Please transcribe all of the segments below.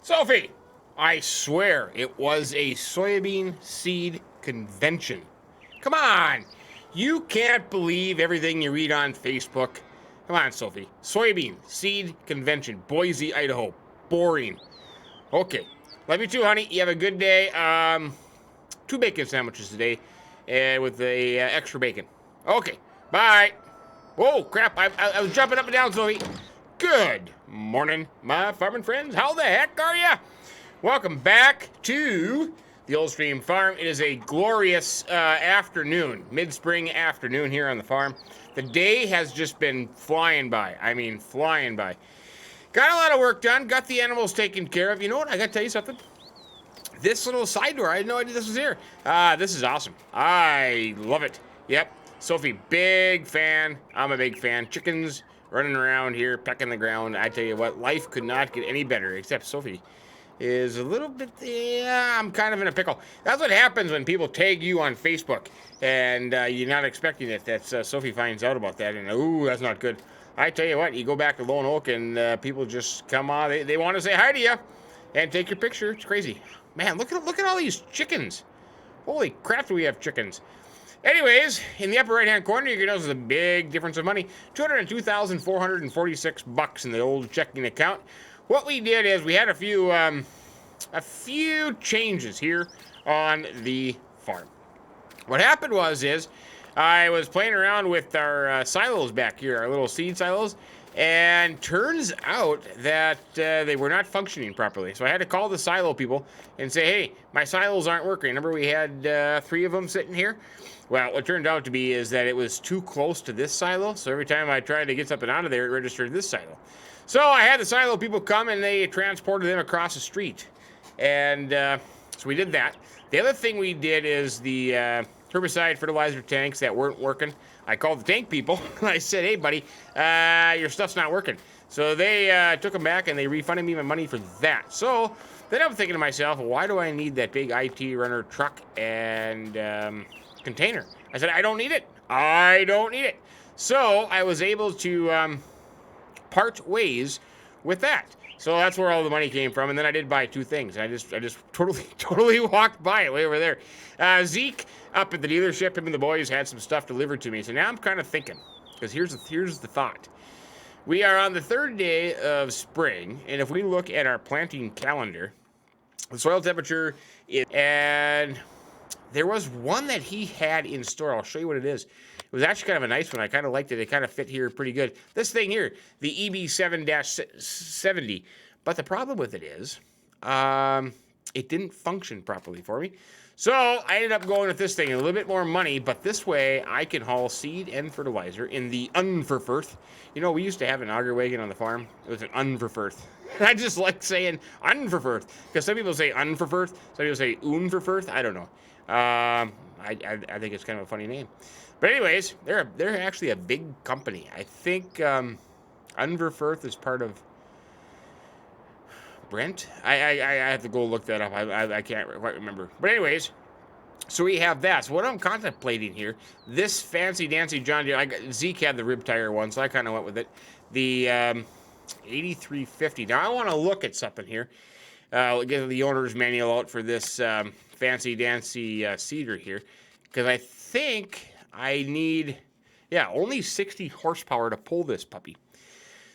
Sophie, I swear it was a soybean seed convention. Come on. You can't believe everything you read on Facebook. Come on, Sophie. Soybean seed convention, Boise, Idaho. Boring. Okay. Love you too, honey. You have a good day. 2 bacon sandwiches today, and with the extra bacon. Okay. Bye. Whoa, crap. I was jumping up and down, Sophie. Good morning, my farming friends. How the heck are ya? Welcome back to the Old Stream Farm. It is a glorious afternoon, mid-spring afternoon here on the farm. The day has just been flying by. I mean, flying by. Got a lot of work done. Got the animals taken care of. You know what? I got to tell you something. This little side door, I had no idea this was here. This is awesome. I love it. Yep. Sophie, big fan. I'm a big fan. Chickens running around here, pecking the ground. I tell you what, life could not get any better, except Sophie is a little bit, yeah, I'm kind of in a pickle. That's what happens when people tag you on Facebook, and you're not expecting it. That's Sophie finds out about that, and ooh, that's not good. I tell you what, you go back to Lone Oak, and people just come on. They want to say hi to you and take your picture. It's crazy. Man, look at all these chickens. Holy crap, do we have chickens. Anyways, in the upper right-hand corner, you can notice the big difference of money. $202,446 in the old checking account. What we did is we had a few changes here on the farm. What happened was I was playing around with our silos back here, our little seed silos, and turns out that they were not functioning properly. So I had to call the silo people and say, hey, my silos aren't working. Remember we had 3 of them sitting here? Well, what it turned out to be is that it was too close to this silo. So every time I tried to get something out of there, it registered this silo. So I had the silo people come and they transported them across the street. And so we did that. The other thing we did is the herbicide fertilizer tanks that weren't working. I called the tank people and I said, hey, buddy, your stuff's not working. So they took them back and they refunded me my money for that. So then I'm thinking to myself, why do I need that big IT runner truck and container? I said, I don't need it. I don't need it. So I was able to part ways with that. So that's where all the money came from. And then I did buy 2 things. I just totally walked by it way over there. Zeke up at the dealership, him and the boys had some stuff delivered to me. So now I'm kind of thinking, because here's the thought. We are on the 3rd day of spring, and if we look at our planting calendar, the soil temperature is, and there was one that he had in store. I'll show you what it is. It was actually kind of a nice one. I kind of liked it. It kind of fit here pretty good. This thing here, the EB7-70. But the problem with it is, it didn't function properly for me. So I ended up going with this thing, a little bit more money, but this way I can haul seed and fertilizer in the unverfirth. You know, we used to have an auger wagon on the farm. It was an unverfirth. I just like saying unverfirth, because some people say unverfirth, some people say unverfirth. I don't know. I think it's kind of a funny name. But anyways, they're actually a big company. I think Unverfirth is part of Brent. I have to go look that up. I can't quite remember. But anyways, so we have that. So what I'm contemplating here, this fancy dancy John Deere, Zeke had the rib tire one, so I kind of went with it. The 8350. Now I want to look at something here. I'll get the owner's manual out for this fancy dancy seeder here, because I think I need, only 60 horsepower to pull this puppy.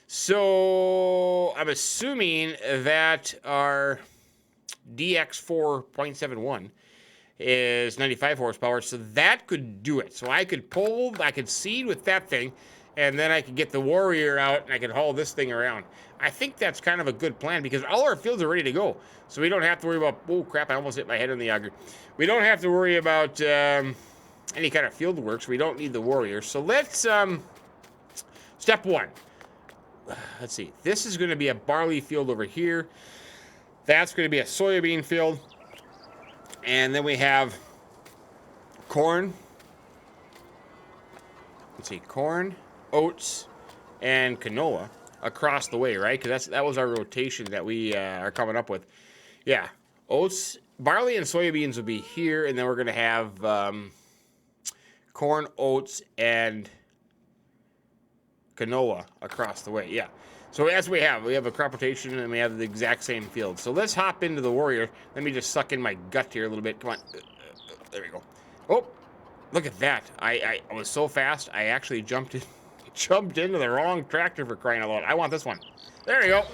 So I'm assuming that our DX 4.71 is 95 horsepower, so that could do it. So I could seed with that thing, and then I could get the Warrior out, and I could haul this thing around. I think that's kind of a good plan, because all our fields are ready to go. So we don't have to worry about, oh crap, I almost hit my head on the auger. We don't have to worry about any kind of field work, so we don't need the Warrior. So let's, step 1. Let's see. This is going to be a barley field over here. That's going to be a soybean field. And then we have corn. Let's see, corn, oats, and canola across the way, right? Because that was our rotation that we are coming up with. Yeah, oats, barley, and soybeans will be here, and then we're going to have corn, oats, and canola across the way. Yeah. So as we have a crop rotation and we have the exact same field. So let's hop into the Warrior. Let me just suck in my gut here a little bit. Come on. There we go. Oh, look at that. I was so fast, I actually jumped into the wrong tractor for crying out loud. I want this one. There you go.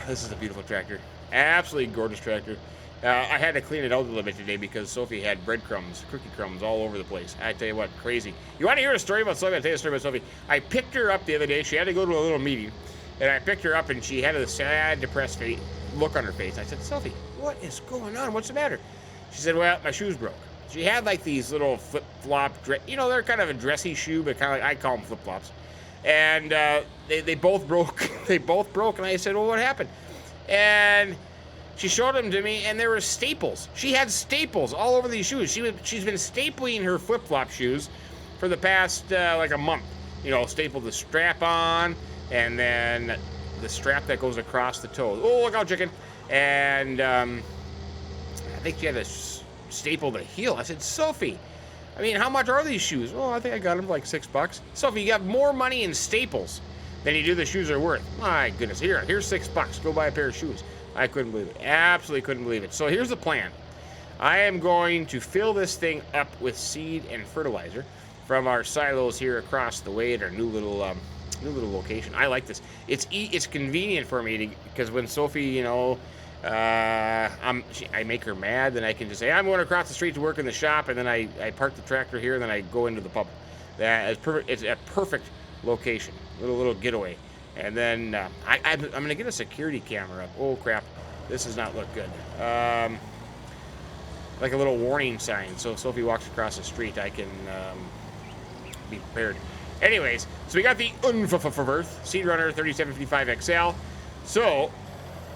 This is a beautiful tractor. Absolutely gorgeous tractor. I had to clean it out a little bit today because Sophie had breadcrumbs, cookie crumbs all over the place. I tell you what, crazy. You want to hear a story about Sophie? I'll tell you a story about Sophie. I picked her up the other day. She had to go to a little meeting. And I picked her up and she had a sad, depressed look on her face. I said, Sophie, what is going on? What's the matter? She said, well, my shoes broke. She had like these little flip-flop, you know, they're kind of a dressy shoe, but kind of like, I call them flip-flops. And they both broke. They both broke. And I said, well, what happened? And she showed them to me, and there were staples. She had staples all over these shoes. She's been stapling her flip-flop shoes for the past like a month. You know, stapled the strap on, and then the strap that goes across the toes. Oh, look out, chicken! And I think she had to staple the heel. I said, Sophie, I mean, how much are these shoes? Oh, I think I got them for like $6. Sophie, you have more money in staples than you do the shoes are worth. My goodness, here's $6. Go buy a pair of shoes. I couldn't believe it. Absolutely couldn't believe it. So here's the plan. I am going to fill this thing up with seed and fertilizer from our silos here across the way at our new little location. I like this. It's convenient for me because when Sophie, you know, I make her mad, then I can just say I'm going across the street to work in the shop, and then I park the tractor here, and then I go into the pub. That is perfect. It's a perfect location. Little getaway. And then I'm going to get a security camera up. Oh, crap. This does not look good. Like a little warning sign. So if Sophie walks across the street, I can be prepared. Anyways, so we got the Unverth Seed Runner 3755XL. So,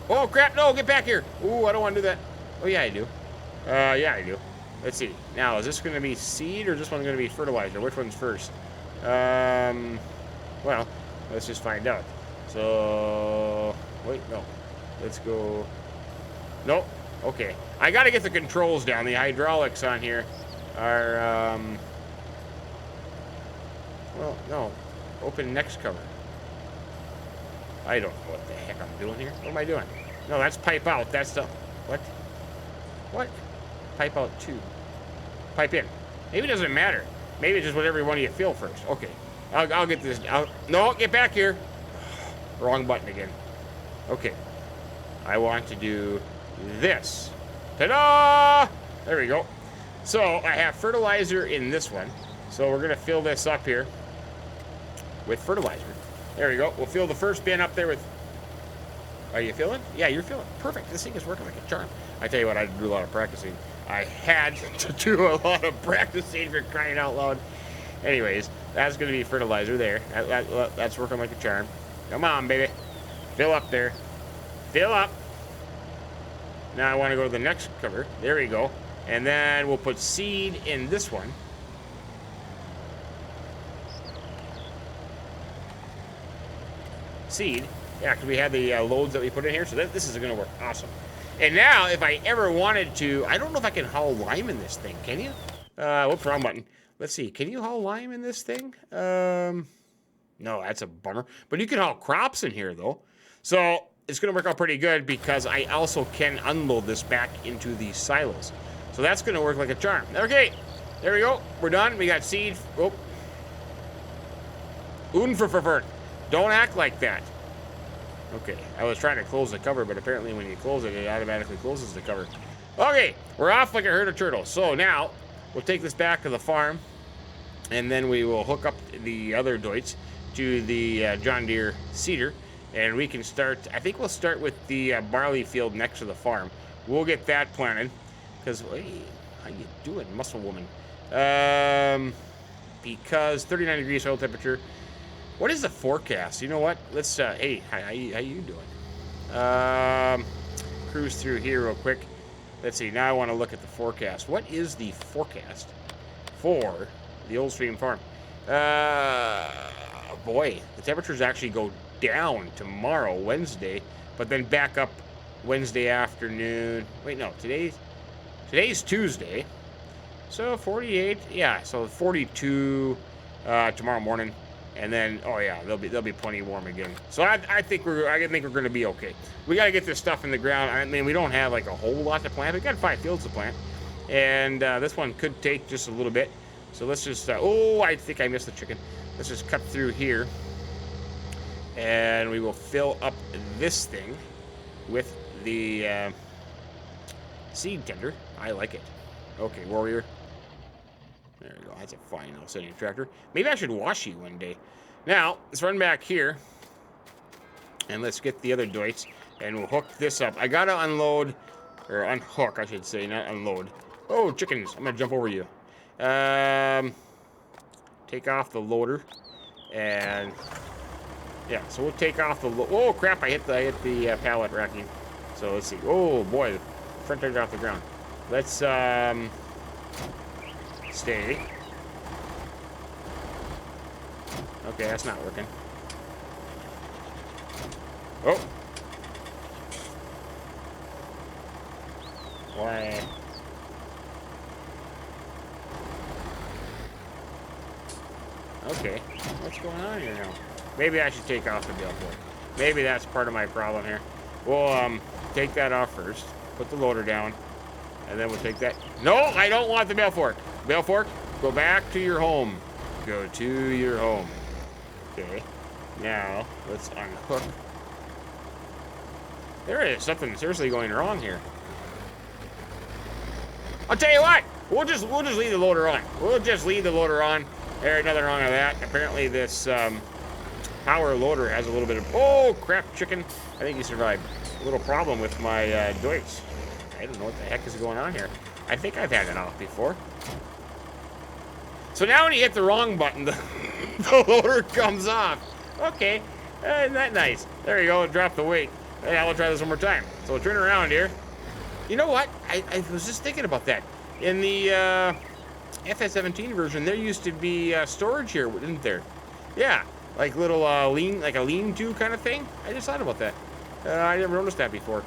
oh, crap. No, get back here. Ooh, I don't want to do that. Oh, yeah, I do. Yeah, I do. Let's see. Now, is this going to be seed or is this one going to be fertilizer? Which one's first? Well, let's just find out. So, wait, no. Let's go. Nope. Okay. I got to get the controls down. The hydraulics on here are, well, no. Open next cover. I don't know what the heck I'm doing here. What am I doing? No, that's pipe out. That's the, what? What? Pipe out 2. Pipe in. Maybe it doesn't matter. Maybe it's just whatever one of you feel first. Okay. I'll get this. No, get back here. Wrong button again. Okay. I want to do this. Ta-da! There we go. So I have fertilizer in this one. So we're going to fill this up here with fertilizer. There we go. We'll fill the first bin up there with... Are you feeling? Yeah, you're feeling. Perfect. This thing is working like a charm. I tell you what, I do a lot of practicing. I had to do a lot of practicing for crying out loud. Anyways, that's going to be fertilizer there. That's working like a charm. Come on, baby. Fill up there. Fill up. Now I want to go to the next cover. There we go. And then we'll put seed in this one. Seed. Yeah, because we had the loads that we put in here. So this is going to work awesome. And now, if I ever wanted to... I don't know if I can haul lime in this thing. Can you? Whoops, wrong button. Let's see. Can you haul lime in this thing? No, that's a bummer. But you can haul crops in here, though. So it's going to work out pretty good because I also can unload this back into the silos. So that's going to work like a charm. Okay, there we go. We're done. We got seed. Oh. Unververt. Don't act like that. Okay, I was trying to close the cover, but apparently when you close it, it automatically closes the cover. Okay, we're off like a herd of turtles. So now, we'll take this back to the farm, and then we will hook up the other Deutz to the John Deere seeder, and we can start, I think we'll start with the barley field next to the farm. We'll get that planted, because, hey, how you doing, muscle woman? Because 39 degrees soil temperature. What is the forecast? You know what? Let's, hey, how you doing? Cruise through here real quick. Let's see, now I want to look at the forecast. What is the forecast for the Old Stream Farm? Boy, the temperatures actually go down tomorrow, Wednesday, but then back up Wednesday afternoon. Wait, no, today's Tuesday. So 48, yeah, so 42 tomorrow morning. And then, oh yeah, they'll be plenty warm again. So I think we're going to be okay. We got to get this stuff in the ground. I mean, we don't have like a whole lot to plant. We got 5 fields to plant, and this one could take just a little bit. So let's just. Oh, I think I missed the chicken. Let's just cut through here, and we will fill up this thing with the seed tender. I like it. Okay, warrior. There we go. That's a fine little sitting tractor. Maybe I should wash you one day. Now, let's run back here. And let's get the other doits. And we'll hook this up. I gotta unload, or unhook, I should say, not unload. Oh, chickens. I'm gonna jump over you. Take off the loader. And, yeah, so we'll take off the oh, crap, I hit the pallet racking. So let's see. Oh, boy, the front tire off the ground. Let's, stay. Okay, that's not working. Oh. Why? Okay. What's going on here now? Maybe I should take off the billboard. Maybe that's part of my problem here. We'll take that off first. Put the loader down. And then we'll take that. No, I don't want the bell fork. Bell fork, go back to your home. Go to your home. Okay. Now, let's unhook. There is something seriously going wrong here. I'll tell you what. We'll just leave the loader on. We'll just leave the loader on. There's nothing wrong with that. Apparently, this power loader has a little bit of. Oh crap, chicken! I think you survived. A little problem with my doits. I don't know what the heck is going on here. I think I've had it off before. So now when you hit the wrong button, the loader comes off. Okay, isn't that nice? There you go, drop the weight. Yeah, we'll try this one more time. So we'll turn around here. You know what? I was just thinking about that. In the FS17 version, there used to be storage here, isn't there? Yeah, like little like a lean-to kind of thing. I just thought about that. I never noticed that before.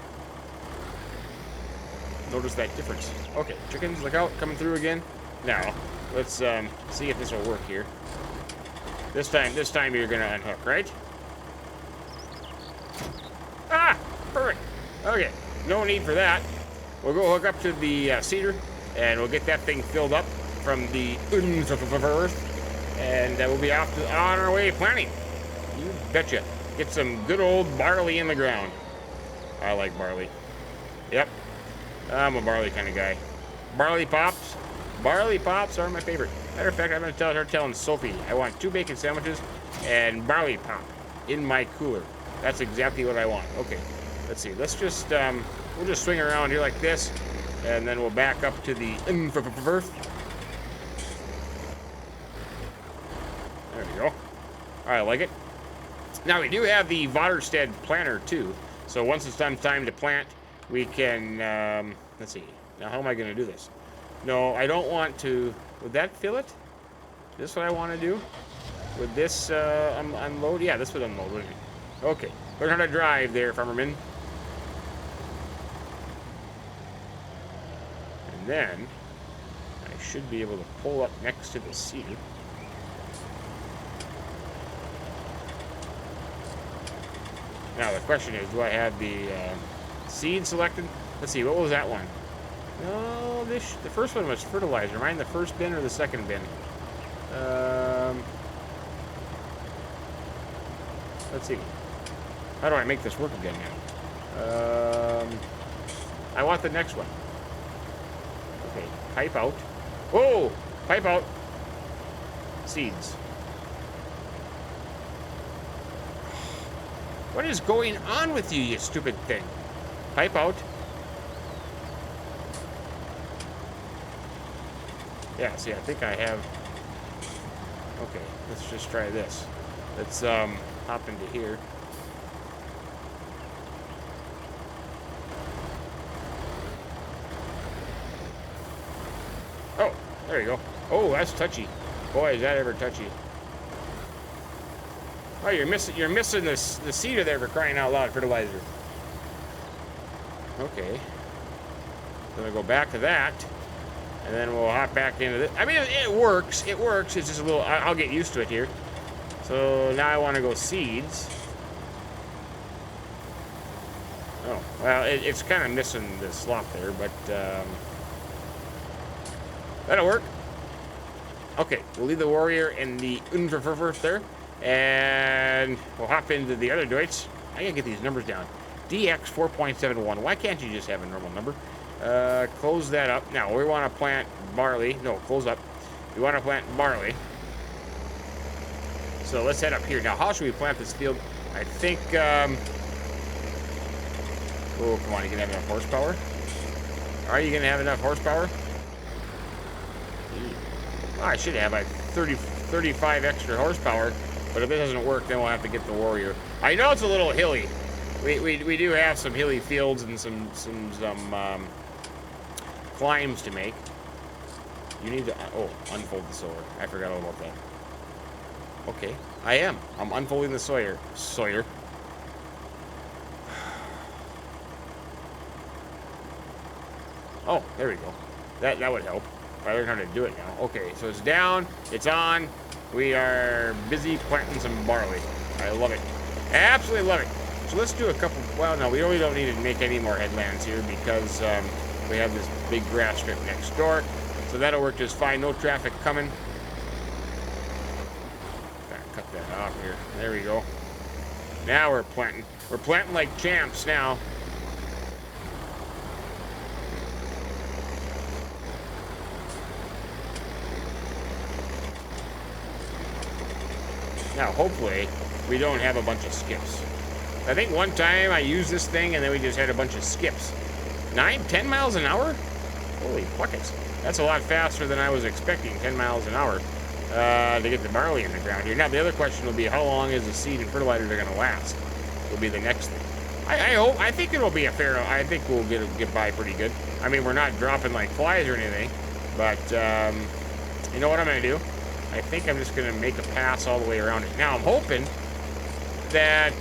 Notice that difference. Okay, chickens, look out, coming through again. Now, let's see if this will work here. This time you're gonna unhook, right? Ah, perfect. Okay, no need for that. We'll go hook up to the seeder, and we'll get that thing filled up from the earth, and we'll be off on our way planting. You betcha. Get some good old barley in the ground. I like barley. Yep. I'm a barley kind of guy. Barley pops. Barley pops are my favorite. Matter of fact, I'm going to start telling Sophie I want 2 bacon sandwiches and barley pop in my cooler. That's exactly what I want. Okay, let's see. Let's just, we'll just swing around here like this, and then we'll back up to the earth. There we go. I like it. Now, we do have the Vaterstedt planter, too. So once it's time to plant, we can, let's see. Now, how am I going to do this? No, I don't want to. Would that fill it? Is this what I want to do? Would this unload? Yeah, this would unload, wouldn't it? Okay. Learn how to drive there, Farmerman. And then, I should be able to pull up next to the seeder. Now, the question is, do I have the seed selected? Let's see, what was that one? No, the first one was fertilizer. Am I in the first bin or the second bin? Let's see. How do I make this work again now? I want the next one. Okay, pipe out. Whoa! Pipe out. Seeds. What is going on with you, you stupid thing? Pipe out. Yeah, see, I think I have... Okay, let's just try this. Let's hop into here. Oh, there you go. Oh, that's touchy. Boy, is that ever touchy. Oh, you're missing the seeder there, for crying out loud, fertilizer. Okay. Then we go back to that. And then we'll hop back into this. I mean, it works. It works. It's just a little... I'll get used to it here. So now I want to go seeds. Oh, well, it's kind of missing the slot there, but that'll work. Okay, we'll leave the warrior and the Unverfurfer there, and we'll hop into the other Deutsch. I gotta get these numbers down. DX 4.71. Why can't you just have a normal number? Close that up. Now, we want to plant barley. No, close up. We want to plant barley. So let's head up here. Now, how should we plant this field? I think, oh, come on, you can have enough horsepower? Are you going to have enough horsepower? Oh, I should have like 35 extra horsepower, but if it doesn't work, then we'll have to get the warrior. I know it's a little hilly. We do have some hilly fields and some climbs to make. You need to, oh, unfold the solar. I forgot all about that. Okay, I'm unfolding the Sawyer. Oh, there we go. That would help. I learned how to do it now. Okay, so it's down, it's on. We are busy planting some barley. I love it. Absolutely love it. So let's do a couple, well, no, we really don't need to make any more headlands here because we have this big grass strip next door. So that'll work just fine. No traffic coming. Cut that off here. There we go. Now we're planting. We're planting like champs now. Now, hopefully, we don't have a bunch of skips. I think one time I used this thing and then we just had a bunch of skips. 10 miles an hour? Holy buckets. That's a lot faster than I was expecting, 10 miles an hour, to get the barley in the ground here. Now, the other question will be how long is the seed and fertilizer going to last? Will be the next thing. I think it'll be a fair, I think we'll get by pretty good. I mean, we're not dropping like flies or anything, but you know what I'm going to do? I think I'm just going to make a pass all the way around it. Now, I'm hoping that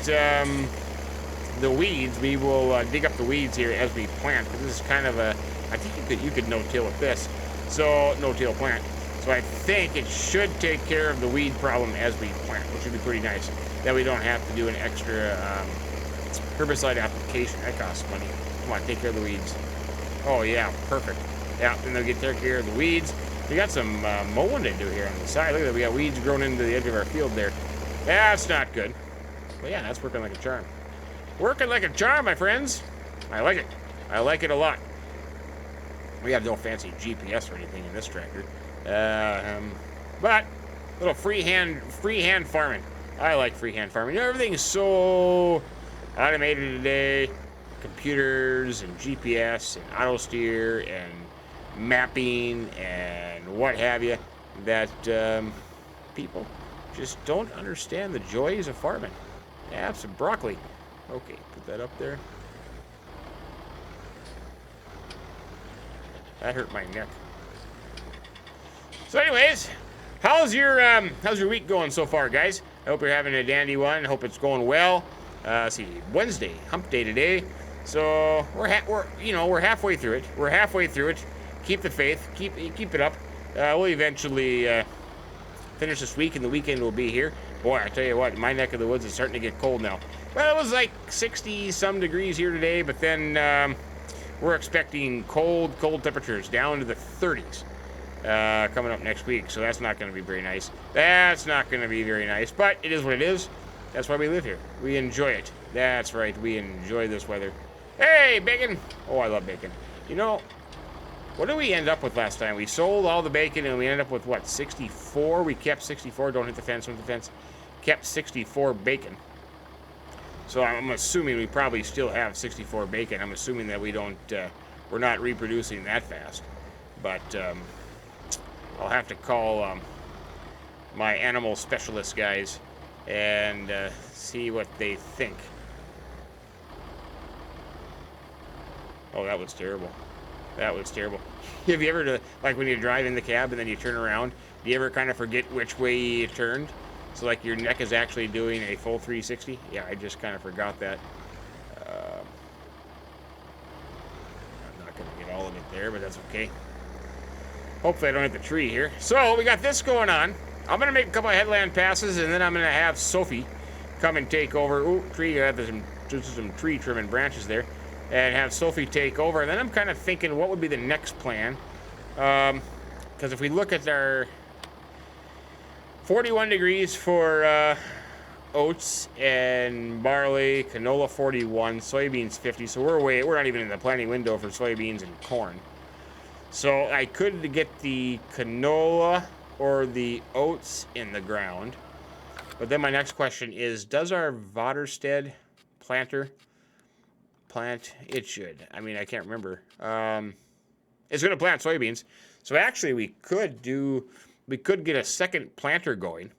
the weeds, we will dig up the weeds here as we plant, because this is kind of a, I think you could no-till with this, so no-till plant. So I think it should take care of the weed problem as we plant, which would be pretty nice. That we don't have to do an extra herbicide application. That costs money. Come on, take care of the weeds. Oh yeah, perfect. Yeah, and they'll take care of the weeds. We got some mowing to do here on the side. Look at that, we got weeds growing into the edge of our field there. That's not good. But yeah, that's working like a charm. Working like a charm, my friends. I like it. I like it a lot. We have no fancy GPS or anything in this tractor. But little freehand farming. I like freehand farming. You know, everything's so automated today. Computers and GPS and auto steer and mapping and what have you, that people just don't understand the joys of farming. Have some broccoli. Okay, put that up there. That hurt my neck. So anyways, how's your week going so far, guys? I hope you're having a dandy one. Hope it's going well. Let's see, Wednesday, hump day today. So we're halfway through it. We're halfway through it. Keep the faith. Keep it up. We'll eventually finish this week, and the weekend will be here. Boy, I tell you what, my neck of the woods is starting to get cold now. Well, it was like 60-some degrees here today, but then we're expecting cold temperatures down to the 30s coming up next week. So that's not going to be very nice. That's not going to be very nice, but it is what it is. That's why we live here. We enjoy it. That's right. We enjoy this weather. Hey, bacon. Oh, I love bacon. You know, what did we end up with last time? We sold all the bacon and we ended up with, what, 64? We kept 64. Don't hit the fence, don't hit the fence. Kept 64 bacon. So I'm assuming we probably still have 64 bacon. I'm assuming that we don't, we're not reproducing that fast. But I'll have to call my animal specialist guys and see what they think. Oh, that was terrible. That was terrible. Have you ever, like when you drive in the cab and then you turn around, do you ever kind of forget which way you turned? So like your neck is actually doing a full 360? Yeah, I just kind of forgot that. I'm not going to get all of it there, but that's okay. Hopefully I don't hit the tree here. So we got this going on. I'm gonna make a couple of headland passes, and then I'm gonna have Sophie come and take over. Ooh, tree, there's some tree trim and branches there. And have Sophie take over. And then I'm kind of thinking, what would be the next plan? Because if we look at our 41 degrees for oats and barley, canola 41, soybeans 50. So we're not even in the planting window for soybeans and corn. So I could get the canola or the oats in the ground. But then my next question is, does our Vaterstedt planter plant? It should. I mean, I can't remember. It's going to plant soybeans. So actually we could get a second planter going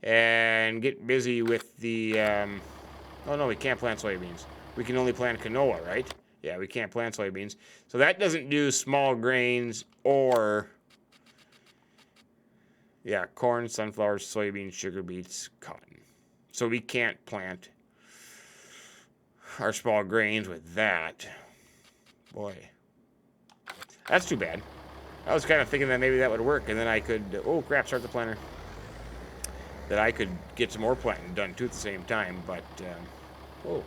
and get busy with the, oh no, we can't plant soybeans. We can only plant canola, right? Yeah, we can't plant soybeans. So that doesn't do small grains or, yeah, corn, sunflowers, soybeans, sugar beets, cotton. So we can't plant our small grains with that. Boy, that's too bad. I was kind of thinking that maybe that would work, and then I could, oh crap, start the planter. That I could get some more planting done too at the same time, but, whoa.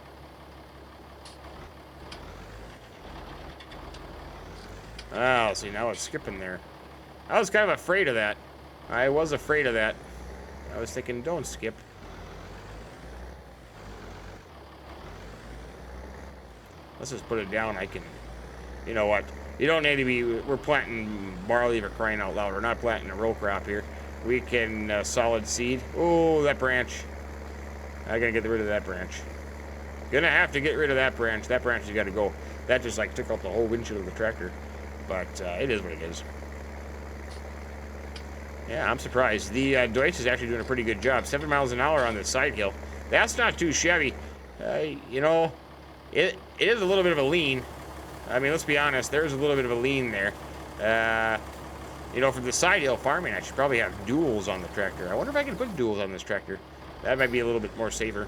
Oh, see, now it's skipping there. I was kind of afraid of that. I was afraid of that. I was thinking, don't skip. Let's just put it down. I can, you know what? You don't need to be, we're planting barley for crying out loud. We're not planting a row crop here. We can solid seed. Oh, that branch. I gotta get rid of that branch. Gonna have to get rid of that branch. That branch has got to go. That just like took out the whole windshield of the tractor. But it is what it is. Yeah, I'm surprised. The Deutsch is actually doing a pretty good job. 7 miles an hour on the side hill. That's not too shabby. You know, it is a little bit of a lean. I mean, let's be honest. There's a little bit of a lean there. You know, for the side hill farming, I should probably have duals on the tractor. I wonder if I can put duals on this tractor. That might be a little bit more safer.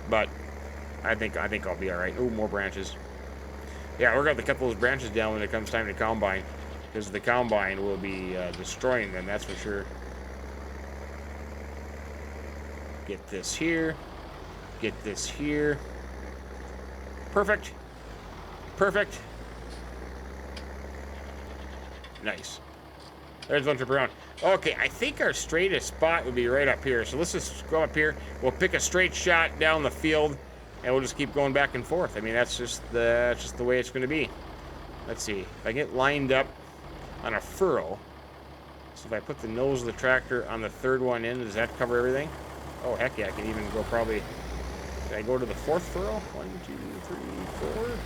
But I think I'll be all right. Oh, more branches. Yeah, we're going to cut those branches down when it comes time to combine. Because the combine will be destroying them, that's for sure. Get this here. Get this here. Perfect. Perfect. Nice. There's one trip around. Okay, I think our straightest spot would be right up here. So let's just go up here. We'll pick a straight shot down the field, and we'll just keep going back and forth. I mean, that's just the way it's going to be. Let's see. If I get lined up on a furrow, so if I put the nose of the tractor on the third one in, does that cover everything? Oh, heck yeah, I can even go probably... Can I go to the fourth furrow? 1, 2, 3, 4...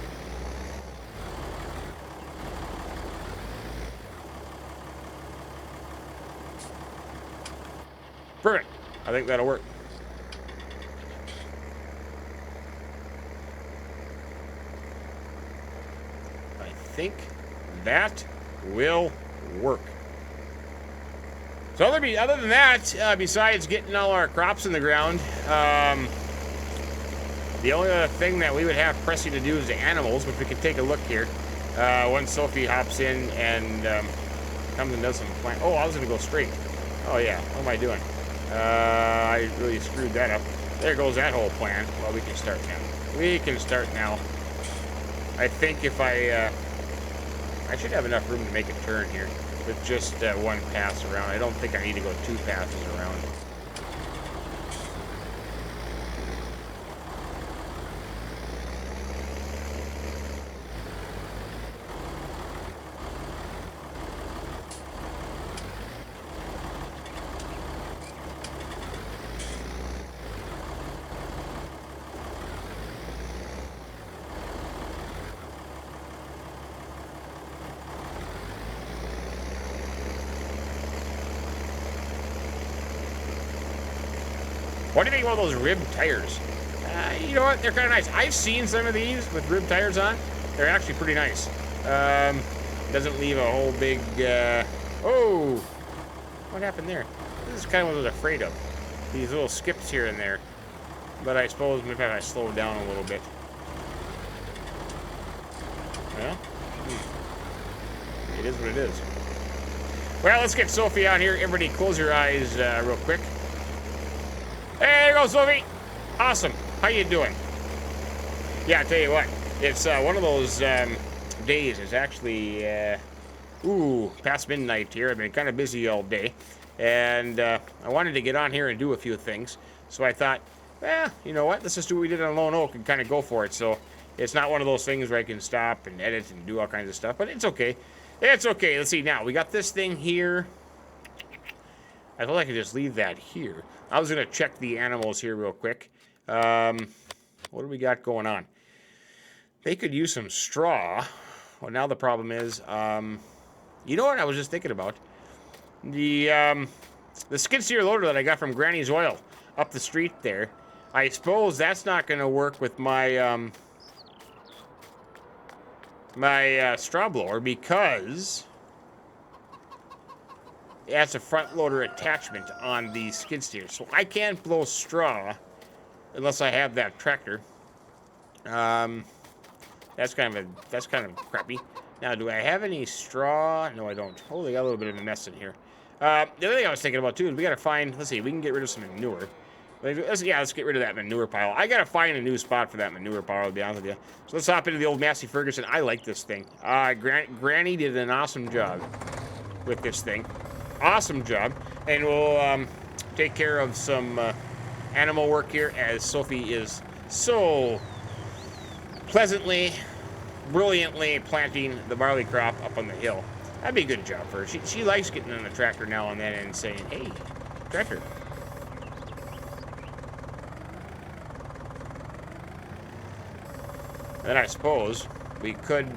Perfect. I think that'll work. I think that will work. So other than that, besides getting all our crops in the ground, the only other thing that we would have pressing to do is the animals, which we can take a look here. Once Sophie hops in and comes and does some plant. Oh, I was going to go straight. Oh yeah, what am I doing? I really screwed that up. There goes that whole plan. Well, we can start now. We can start now. I think if I should have enough room to make a turn here with just one pass around. I don't think I need to go 2 passes around. What do you think about those rib tires? You know what? They're kind of nice. I've seen some of these with rib tires on. They're actually pretty nice. Doesn't leave a whole big... Oh! What happened there? This is kind of what I was afraid of. These little skips here and there. But I suppose maybe if I slow down a little bit. Well, it is what it is. Well, let's get Sophie out here. Everybody close your eyes real quick. Hey, there you go, Sophie. Awesome. How you doing? Yeah, I tell you what. It's one of those days. It's actually, past midnight here. I've been kind of busy all day. And I wanted to get on here and do a few things. So I thought, you know what? Let's just do what we did on Lone Oak and kind of go for it. So it's not one of those things where I can stop and edit and do all kinds of stuff. But it's okay. It's okay. Let's see. Now, we got this thing here. I thought I could just leave that here. I was going to check the animals here real quick. What do we got going on? They could use some straw. Well, now the problem is, you know what I was just thinking about? The skid steer loader that I got from Granny's Oil up the street there. I suppose that's not going to work with my my straw blower because it has a front loader attachment on the skid steer, so I can't blow straw unless I have that tractor. That's kind of crappy. Now, do I have any straw? No, I don't. Oh, they got a little bit of a mess in here. The other thing I was thinking about too is we gotta find. Let's see, we can get rid of some manure. Let's get rid of that manure pile. I gotta find a new spot for that manure pile, to be honest with you. So let's hop into the old Massey Ferguson. I like this thing. Granny did an awesome job with this thing. Awesome job. And we'll take care of some animal work here as Sophie is so pleasantly, brilliantly planting the barley crop up on the hill. That'd be a good job for her. She likes getting on the tractor now and then and saying, hey, tractor. Then I suppose we could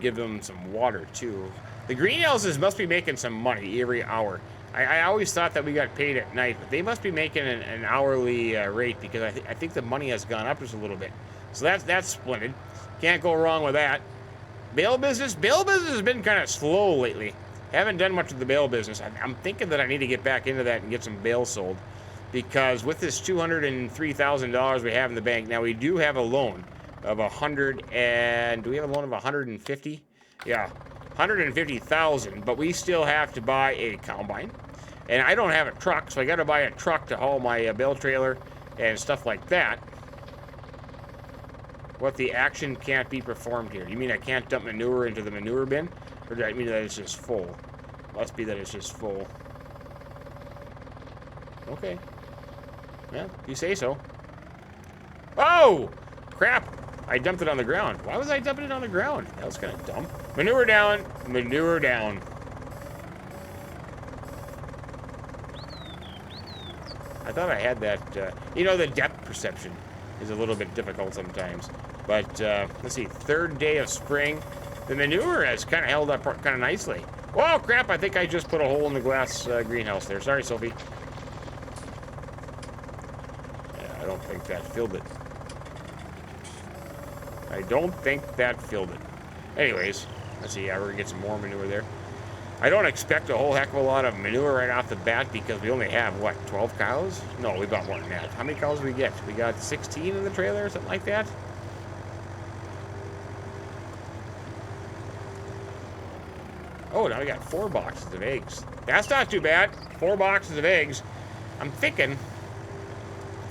give them some water too. The greenhouses must be making some money every hour. I always thought that we got paid at night, but they must be making an hourly rate because I think the money has gone up just a little bit. So that's splendid. Can't go wrong with that. Bale business has been kind of slow lately. Haven't done much of the bale business. I'm thinking that I need to get back into that and get some bales sold. Because with this $203,000 we have in the bank, now we do have a loan of do we have a loan of 150? Yeah, 150,000, but we still have to buy a combine. And I don't have a truck, so I got to buy a truck to haul my bale trailer and stuff like that. What the action can't be performed here? You mean I can't dump manure into the manure bin? Or do I mean that it's just full? Must be that it's just full. Okay. Yeah, you say so. Oh! Crap! I dumped it on the ground. Why was I dumping it on the ground? That was kind of dumb. Manure down. Manure down. I thought I had that. You know, the depth perception is a little bit difficult sometimes. But, let's see. Third day of spring. The manure has kind of held up kind of nicely. Whoa, crap. I think I just put a hole in the glass greenhouse there. Sorry, Sophie. I don't think that filled it. I don't think that filled it. Anyways, let's see. Yeah, we're going to get some more manure there. I don't expect a whole heck of a lot of manure right off the bat because we only have, what, 12 cows? No, we bought more than that. How many cows did we get? We got 16 in the trailer or something like that? Oh, now we got 4 boxes of eggs. That's not too bad. 4 boxes of eggs. I'm thinking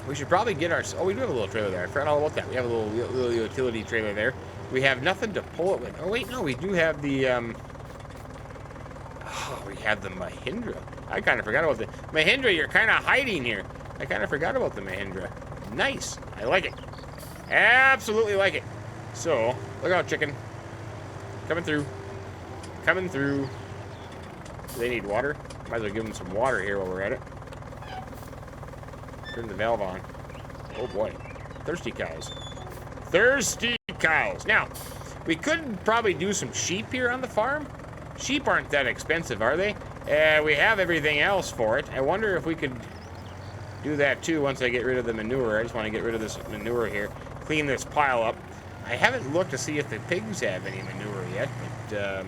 we should probably get our... Oh, we do have a little trailer there. I forgot all about that. We have a little utility trailer there. We have nothing to pull it with. Oh, wait, no. We do have the... Oh, we have the Mahindra. I kind of forgot about the... Mahindra, you're kind of hiding here. I kind of forgot about the Mahindra. Nice. I like it. Absolutely like it. So, look out, chicken. Coming through. Coming through. Do they need water? Might as well give them some water here while we're at it. Turn the valve on. Oh boy. Thirsty cows. Thirsty cows. Now, we could probably do some sheep here on the farm. Sheep aren't that expensive, are they? We have everything else for it. I wonder if we could do that too once I get rid of the manure. I just want to get rid of this manure here. Clean this pile up. I haven't looked to see if the pigs have any manure yet, but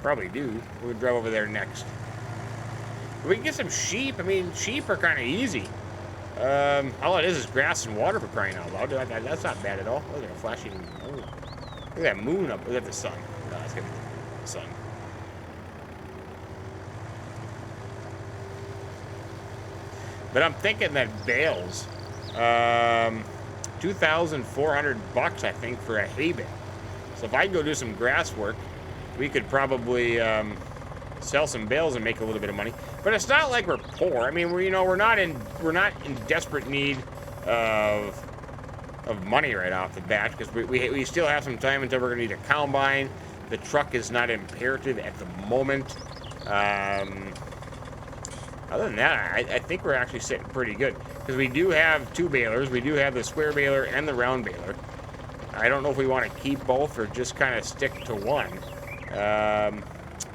probably do. We'll drive over there next. We can get some sheep. I mean, sheep are kind of easy. All it is grass and water for crying out loud. That's not bad at all. Look at that flashing. Oh, look at that moon up. Look at the sun. it's gonna be the sun. But I'm thinking that bales, 2,400 bucks, I think, for a hay bale. So if I go do some grass work, we could probably sell some bales and make a little bit of money. But it's not like we're poor. I mean, we're not in desperate need of money right off the bat, because we still have some time until we're gonna need a combine. The truck is not imperative at the moment. Other than that, I think we're actually sitting pretty good, because we do have 2 balers. We do have the square baler and the round baler. I don't know if we want to keep both or just kind of stick to one.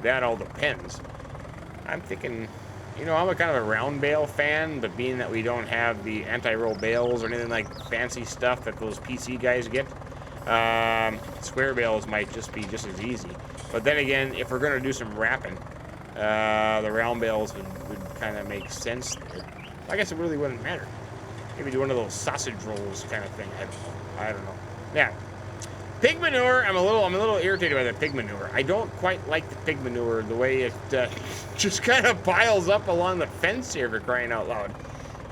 That all depends. I'm thinking, I'm a kind of a round bale fan, but being that we don't have the anti-roll bales or anything like fancy stuff that those PC guys get, square bales might just be just as easy. But then again, if we're going to do some wrapping, the round bales would kind of make sense there. I guess it really wouldn't matter. Maybe do one of those sausage rolls kind of thing. I don't know. Now, pig manure, I'm a little irritated by the pig manure. I don't quite like the pig manure, the way it just kind of piles up along the fence here, for crying out loud.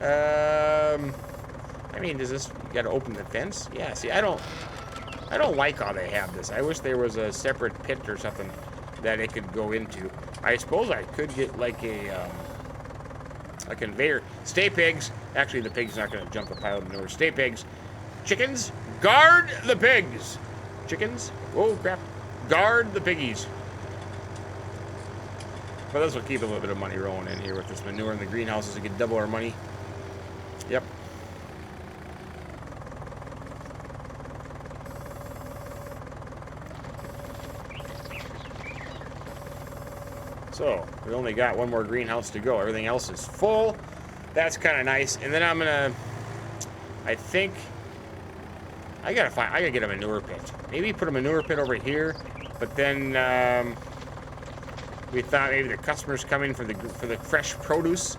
I mean, does this, you gotta open the fence? Yeah, see, I don't like how they have this. I wish there was a separate pit or something that it could go into. I suppose I could get like a conveyor. Stay pigs. Actually, the pig's not gonna jump the pile of manure. Stay pigs. Chickens, guard the pigs. Chickens, oh crap, guard the piggies. But this will keep a little bit of money rolling in here with this manure in the greenhouses to get double our money. Yep. So, we only got one more greenhouse to go. Everything else is full. That's kind of nice. And then I think, I gotta get a manure pit. Maybe put a manure pit over here, but then we thought maybe the customers coming for the fresh produce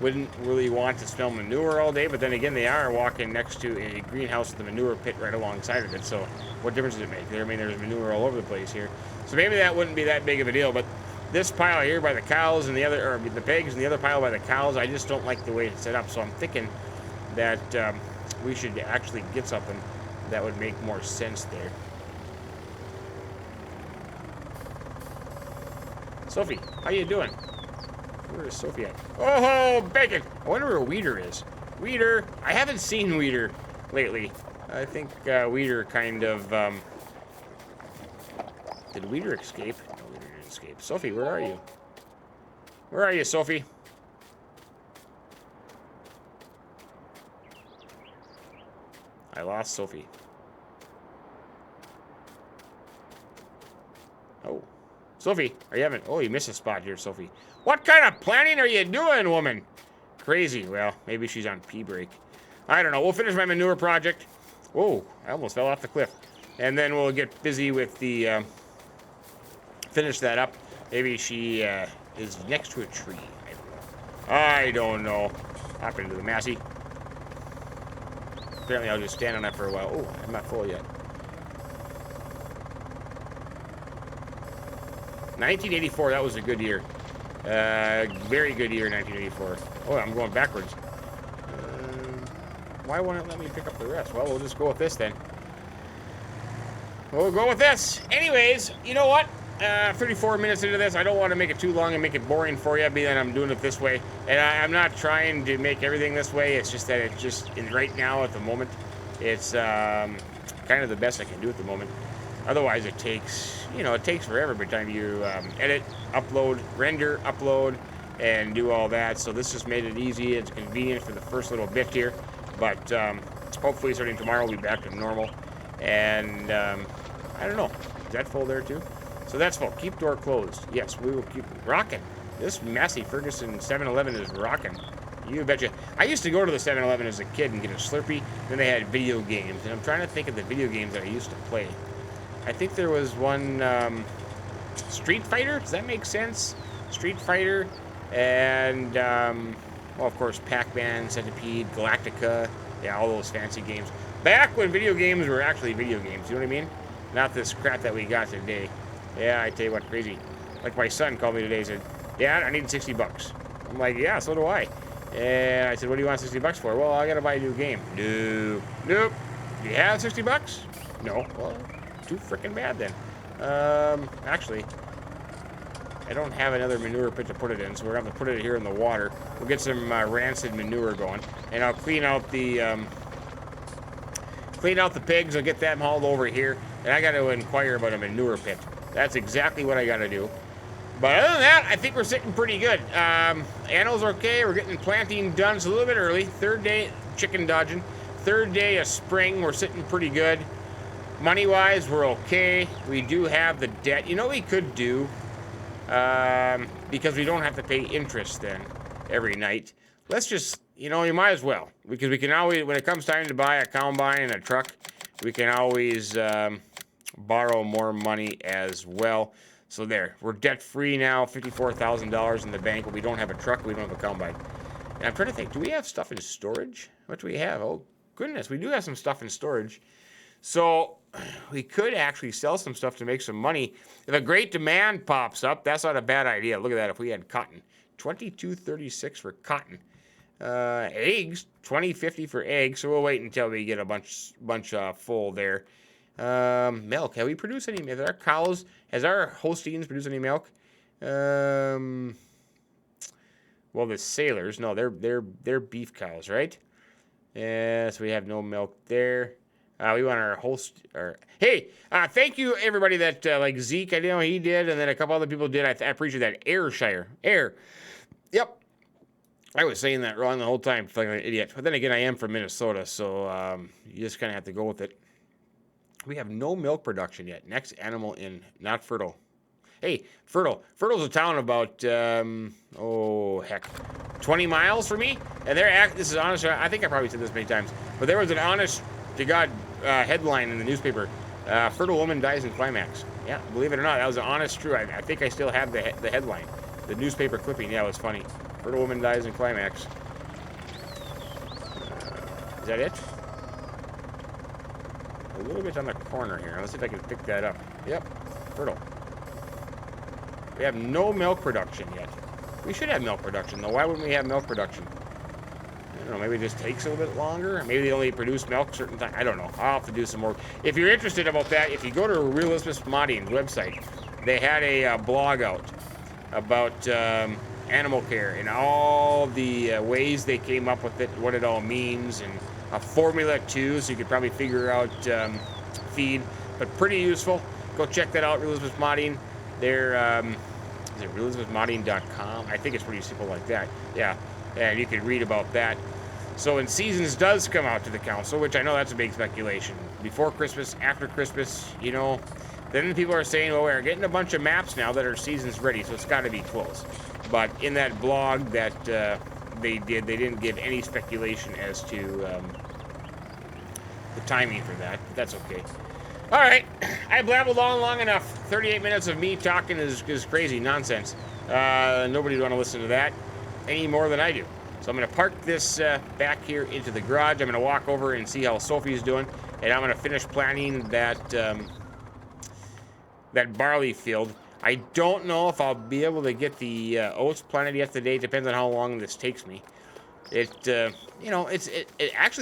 wouldn't really want to smell manure all day, but then again, they are walking next to a greenhouse with the manure pit right alongside of it, so what difference does it make? I mean, there's manure all over the place here. So maybe that wouldn't be that big of a deal, but this pile here by the cows and the pigs and the other pile by the cows, I just don't like the way it's set up, so I'm thinking that we should actually get something that would make more sense there. Sophie, how you doing? Where is Sophie at? Oh, bacon! I wonder where Weeder is. Weeder! I haven't seen Weeder lately. I think Weeder kind of... Did Weeder escape? No, Weeder didn't escape. Sophie, where are you? Where are you, Sophie? I lost Sophie. Oh. Sophie, are you having... Oh, you missed a spot here, Sophie. What kind of planning are you doing, woman? Crazy. Well, maybe she's on pee break. I don't know. We'll finish my manure project. Whoa, I almost fell off the cliff. And then we'll get busy with the... finish that up. Maybe she is next to a tree. I don't know. Hop into the Massey. Apparently I'll just stand on that for a while. Oh, I'm not full yet. 1984, that was a good year. Very good year, 1984. Oh, I'm going backwards. Why won't it let me pick up the rest? Well, we'll just go with this then. We'll go with this. Anyways, you know what? 34 minutes into this, I don't want to make it too long and make it boring for you, being that I'm doing it this way. And I'm not trying to make everything this way. It's just that it's just, right now at the moment, it's kind of the best I can do at the moment. Otherwise, it takes, it takes forever by the time you edit, upload, render, upload, and do all that. So this just made it easy. It's convenient for the first little bit here. But hopefully starting tomorrow, we'll be back to normal. And I don't know. Is that full there too? So that's full. Keep door closed. Yes, we will keep rocking. This Massey Ferguson 7-Eleven is rocking. You betcha. I used to go to the 7-Eleven as a kid and get a Slurpee. Then they had video games. And I'm trying to think of the video games that I used to play. I think there was one Street Fighter. Does that make sense? Street Fighter. And, well, of course, Pac-Man, Centipede, Galactica. Yeah, all those fancy games. Back when video games were actually video games. You know what I mean? Not this crap that we got today. Yeah, I tell you what, crazy. Like my son called me today and said, Dad, I need 60 bucks. I'm like, yeah, so do I. And I said, what do you want 60 bucks for? Well, I gotta buy a new game. No. Nope. Do you have 60 bucks? No. Well, too freaking bad then. Actually, I don't have another manure pit to put it in, so we're gonna have to put it here in the water. We'll get some rancid manure going, and I'll clean out the pigs. I'll get them hauled over here, and I got to inquire about a manure pit. That's exactly what I got to do. But other than that, I think we're sitting pretty good. Animals are okay. We're getting planting done. It's a little bit early. Third day chicken dodging. Third day of spring. We're sitting pretty good. Money-wise, we're okay. We do have the debt. You know what we could do? Because we don't have to pay interest then every night. Let's just, you know, you might as well. Because we can always, when it comes time to buy a combine and a truck, we can always borrow more money as well. So there, we're debt-free now, $54,000 in the bank, but we don't have a truck, we don't have a combine. And I'm trying to think, do we have stuff in storage? What do we have? Oh, goodness, we do have some stuff in storage. So we could actually sell some stuff to make some money. If a great demand pops up, that's not a bad idea. Look at that, if we had cotton. $22.36 for cotton. Eggs, $20.50 for eggs, so we'll wait until we get a bunch full there. Milk, have we produced any milk? Has our Holsteins produced any milk? Well, the Sailors, no, they're beef cows, right? Yeah, so we have no milk there. We want our hey, thank you everybody that like Zeke, I know he did, and then a couple other people did. I appreciate that. Ayrshire, yep. I was saying that wrong the whole time, like an idiot. But then again, I am from Minnesota, so you just kind of have to go with it. We have no milk production yet. Next animal in, not Fertile. Hey, Fertile. Fertile's a town about, 20 miles from me. And this is honest, I think I probably said this many times, but there was an honest to God headline in the newspaper. Fertile woman dies in climax. Yeah, believe it or not, that was an honest true. I think I still have the headline. The newspaper clipping, yeah, it was funny. Fertile woman dies in climax. Is that it? A little bit on the corner here. Let's see if I can pick that up. Yep, Fertile. We have no milk production yet. We should have milk production, though. Why wouldn't we have milk production? I don't know, maybe it just takes a little bit longer. Maybe they only produce milk certain times. I don't know. I'll have to do some more. If you're interested about that, if you go to Realismus Modding's website, they had a blog out about animal care and all the ways they came up with it, what it all means, and a formula too, so you could probably figure out feed, but pretty useful. Go check that out, Realismus Modding. They're, is it realismusmodding.com? I think it's pretty simple like that. Yeah, and you can read about that. So when Seasons does come out to the council, which I know that's a big speculation, before Christmas, after Christmas, you know, then people are saying, well, we're getting a bunch of maps now that are Seasons ready, so it's got to be close. But in that blog that they didn't give any speculation as to the timing for that. But that's okay. All right, I blabbled on long enough. 38 minutes of me talking is crazy nonsense. Nobody would want to listen to that any more than I do. So I'm going to park this back here into the garage. I'm going to walk over and see how Sophie's doing, and I'm going to finish planting that barley field. I don't know if I'll be able to get the oats planted yet today. Depends on how long this takes me. Actually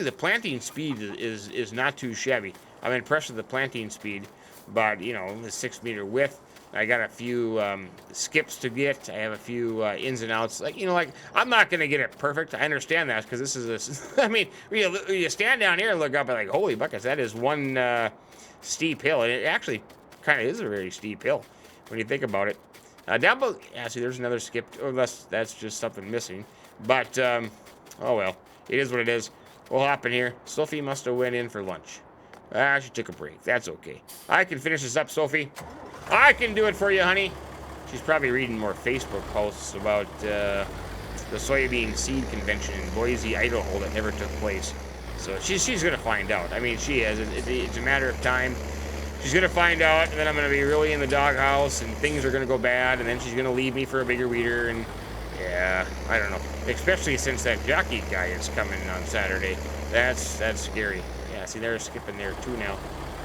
the planting speed is not too shabby. I'm impressed with the planting speed, but you know, the 6 meter width. I got a few skips to get. I have a few ins and outs. I'm not gonna get it perfect. I understand that because this is I mean, you stand down here and look up and like, holy buckets, that is one steep hill, and it actually kind of is a very steep hill when you think about it. Down below, see, there's another skip. Or that's just something missing. But oh well, it is what it is. We'll hop in here. Sophie must have went in for lunch. She took a break. That's okay. I can finish this up, Sophie. I can do it for you, honey. She's probably reading more Facebook posts about the soybean seed convention in Boise, Idaho that never took place. So she's going to find out. I mean, she is. It's a matter of time. She's going to find out, and then I'm going to be really in the doghouse, and things are going to go bad, and then she's going to leave me for a bigger reader, and yeah, I don't know. Especially since that jockey guy is coming on Saturday. That's scary. Yeah, see, they're skipping there too now.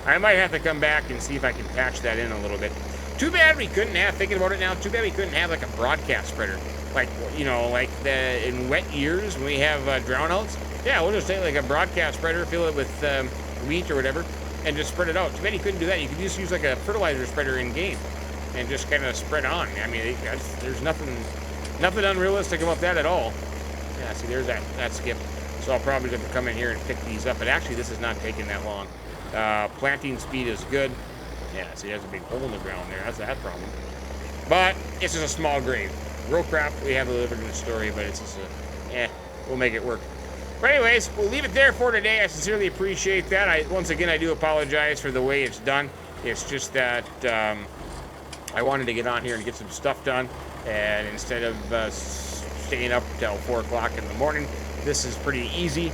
I might have to come back and see if I can patch that in a little bit. Too bad we couldn't have, thinking about it now, too bad we couldn't have like a broadcast spreader. Like, you know, like in wet years when we have drownouts. Yeah, we'll just take like a broadcast spreader, fill it with wheat or whatever, and just spread it out. Too bad you couldn't do that. You could just use like a fertilizer spreader in game and just kind of spread on. I mean, there's nothing unrealistic about that at all. Yeah, see, there's that skip. So I'll probably have to come in here and pick these up. But actually, this is not taking that long. Planting speed is good. Yeah, see, there's a big hole in the ground there. That's that problem. But this is a small grave. Row crop, we have a little bit of a story, but it's just we'll make it work. But anyways, we'll leave it there for today. I sincerely appreciate that. Once again, I do apologize for the way it's done. It's just that I wanted to get on here and get some stuff done. And instead of staying up till 4 o'clock in the morning, this is pretty easy.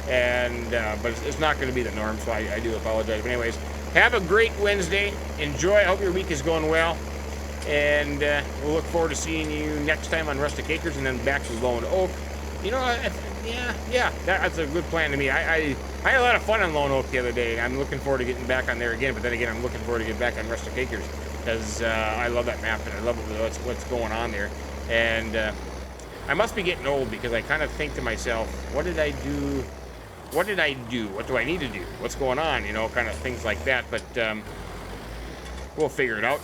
And but it's not going to be the norm, so I do apologize. But anyways, have a great Wednesday. Enjoy. I hope your week is going well. And we'll look forward to seeing you next time on Rustic Acres and then back to Lone Oak. You know, yeah, that's a good plan to me. I had a lot of fun on Lone Oak the other day. I'm looking forward to getting back on there again, but then again, I'm looking forward to get back on Rustic Acres because I love that map and I love what's going on there. And I must be getting old because I kind of think to myself, what did I do? What did I do? What do I need to do? What's going on? You know, kind of things like that. But we'll figure it out.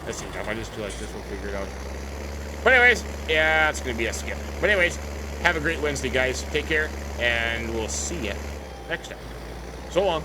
Let's see, if I just do like this, we'll figure it out. But anyways, yeah, it's going to be a skip. But anyways, have a great Wednesday, guys. Take care, and we'll see you next time. So long.